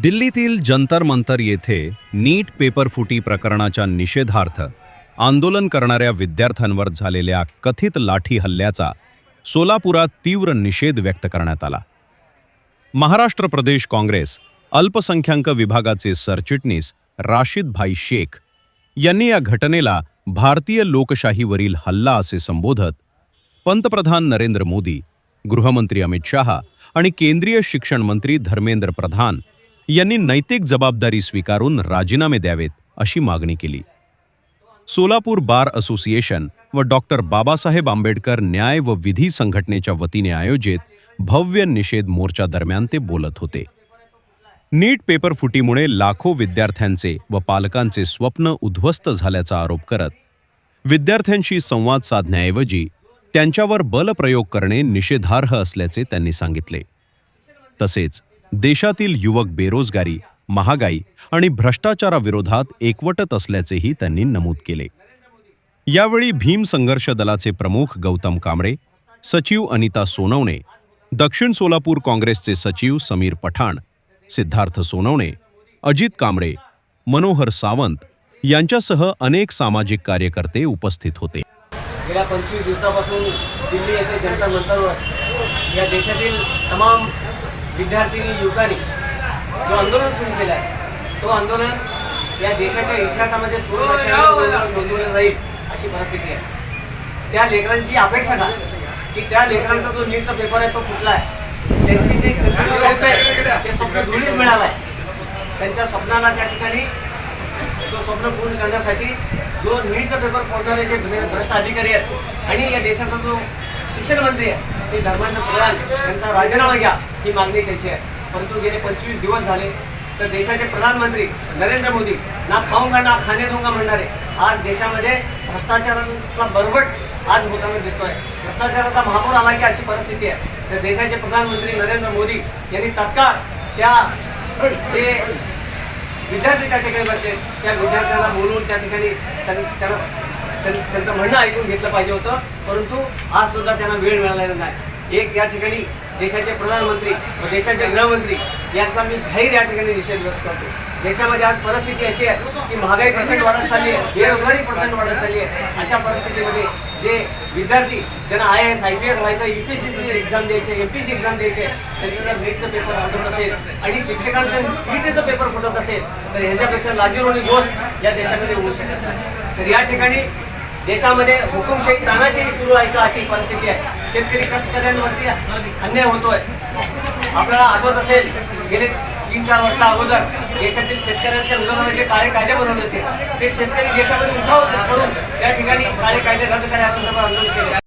दिल्लीतील जंतर मंतर येथे नीट पेपर फुटी प्रकरणाच्या निषेधार्थ आंदोलन करणाऱ्या विद्यार्थ्यांवर झालेल्या कथित लाठी हल्ल्याचा सोलापुरात तीव्र निषेध व्यक्त करण्यात आला. महाराष्ट्र प्रदेश काँग्रेस अल्पसंख्याक विभागाचे सरचिटणीस राशिद भाई शेख यांनी या घटनेला भारतीय लोकशाहीवरील हल्ला असे संबोधत पंतप्रधान नरेंद्र मोदी, गृहमंत्री अमित शहा आणि केंद्रीय शिक्षण मंत्री धर्मेंद्र प्रधान यांनी नैतिक जबाबदारी स्वीकारून राजीनामे द्यावेत अशी मागणी केली. सोलापूर बार असोसिएशन व डॉक्टर बाबासाहेब आंबेडकर न्याय व विधी संघटनेच्या वतीने आयोजित भव्य निषेध मोर्चा दरम्यान ते बोलत होते. नीट पेपर फुटीमुळे लाखो विद्यार्थ्यांचे व पालकांचे स्वप्न उद्ध्वस्त झाल्याचा आरोप करत विद्यार्थ्यांशी संवाद साधण्याऐवजी त्यांच्यावर बलप्रयोग करणे निषेधार्ह असल्याचे त्यांनी सांगितले. तसेच देशातील युवक बेरोजगारी, महागाई आणि भ्रष्टाचाराविरोधात एकवटत असल्याचेही त्यांनी नमूद केले. यावेळी भीम संघर्ष दलाचे प्रमुख गौतम कांबळे, सचिव अनिता सोनवणे, दक्षिण सोलापूर काँग्रेसचे सचिव समीर पठाण, सिद्धार्थ सोनवणे, अजित कांबळे, मनोहर सावंत यांच्यासह अनेक सामाजिक कार्यकर्ते उपस्थित होते. गेल्या 25 दिवसापासून दिल्ली येथे जंतर मंतरवर या देशातील तमाम विद्यार्थ्यांनी युवकांनी जो आंदोलन सुरू केलं आहे, तो आंदोलन या देशाच्या इतिहासामध्ये नोंदवलं जाईल अशी परिस्थिती आहे. त्या लेकरांची अपेक्षा का की त्या लेकरांचा जो नीटचा पेपर आहे तो कुठला आहे, त्यांची जे स्वप्न आहे ते स्वप्न धुळीस मिळालं आहे. त्यांच्या स्वप्नाला त्या ठिकाणी तो स्वप्न पूर्ण करण्यासाठी जो नीटचा पेपर फोडणारे जे भ्रष्ट अधिकारी आहेत आणि या देशाचा जो शिक्षण मंत्री आहे ते धर्मेंद्र प्रधान यांचा राजीनामा घ्या ही मागणी त्यांची आहे. परंतु गेले 25 दिवस झाले तर देशाचे प्रधानमंत्री नरेंद्र मोदी ना खाऊंगा ना खाणे दूंगा म्हणणारे आज देशामध्ये भ्रष्टाचाराचा बरबट आज होताना दिसतोय. भ्रष्टाचाराचा महापूर आला की अशी परिस्थिती आहे. तर देशाचे प्रधानमंत्री नरेंद्र मोदी यांनी तात्काळ त्या जे विद्यार्थी त्या ठिकाणी बसले त्या विद्यार्थ्यांना बोलवून त्या ठिकाणी त्यांचं म्हणणं ऐकून घेतलं पाहिजे होतं. परंतु आज सुद्धा त्यांना वेळ मिळालेला नाही. एक या ठिकाणी देशाचे प्रधानमंत्री व देशाचे गृहमंत्री यांचा मी जाहीर या ठिकाणी निषेध व्यक्त करतो. देशामध्ये आज परिस्थिती अशी आहे की महागाई प्रचंड वाढत चालली आहे, बेरोजगारी प्रचंड वाढत चालली आहे. अशा परिस्थितीमध्ये जे विद्यार्थी ज्यांना IAS IPS व्हायचं, UPSCची एक्झाम द्यायचे, MPSC एक्झाम द्यायचे, त्यांचं जर नीटचं पेपर फुटत असेल आणि शिक्षकांचं PTचं पेपर फुटत असेल तर ह्याच्यापेक्षा लाजिरवाणी गोष्ट या देशामध्ये होऊ शकत नाही. तर या ठिकाणी देशामध्ये हुकुमशाही, तानाशाही सुरू आहे का अशी परिस्थिती आहे. शेतकरी कष्टकऱ्यांवरती अन्याय होतोय. आपल्याला आठवत असेल गेले 3-4 वर्षा अगोदर देशातील शेतकऱ्यांच्या विरोधात जे काळे कायदे बनवले होते ते शेतकरी देशामध्ये उठाव करून त्या ठिकाणी काळे कायदे रद्द करण्यासंदर्भात आंदोलन केले.